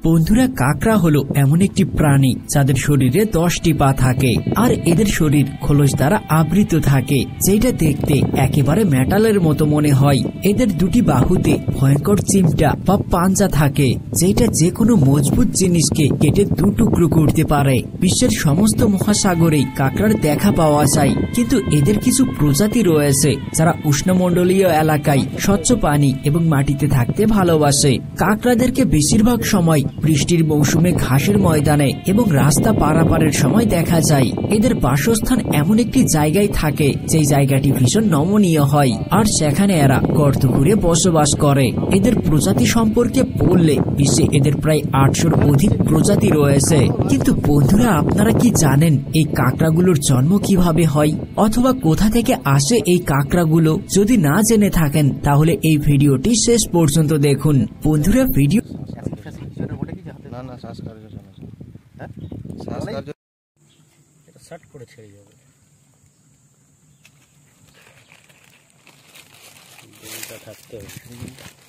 বন্ধুরা, কাকড়া হলো এমন একটি প্রাণী যাদের শরীরে 10টি পা থাকে আর এদের শরীর খোলস দ্বারা আবৃত থাকে, যেটা দেখতে একেবারে মেটালের মতো মনে হয়। এদের দুটি বাহুতে ভয়ঙ্কর চিমটা বা পাঞ্জা থাকে, যেটা যে কোনো মজবুত জিনিসকে কেটে দুটুকরো করতে পারে। বিশ্বের সমস্ত মহাসাগরেই কাকড়ার দেখা পাওয়া যায়, কিন্তু এদের কিছু প্রজাতি রয়েছে যারা উষ্ণমণ্ডলীয় এলাকায় স্বচ্ছ পানি এবং মাটিতে থাকতে ভালোবাসে। কাকড়াদেরকে বেশিরভাগ সময় বৃষ্টির মৌসুমে ঘাসের ময়দানে এবং রাস্তা পারাপারের সময় দেখা যায়। এদের বাসস্থান এমন একটি জায়গায় থাকে যে জায়গাটি ভীষণ নমনীয় হয়, আর সেখানে এরা গর্ত করে বসবাস করে। এদের প্রজাতি সম্পর্কে বললে বিশ্বে এদের প্রায় 800-র অধিক প্রজাতি রয়েছে। কিন্তু বন্ধুরা, আপনারা কি জানেন এই কাকড়াগুলোর জন্ম কিভাবে হয় অথবা কোথা থেকে আসে এই কাকড়াগুলো? যদি না জেনে থাকেন তাহলে এই ভিডিওটি শেষ পর্যন্ত দেখুন। বন্ধুরা, ভিডিও শর্ট করে ছেড়ে যাবে, থাকতে হবে।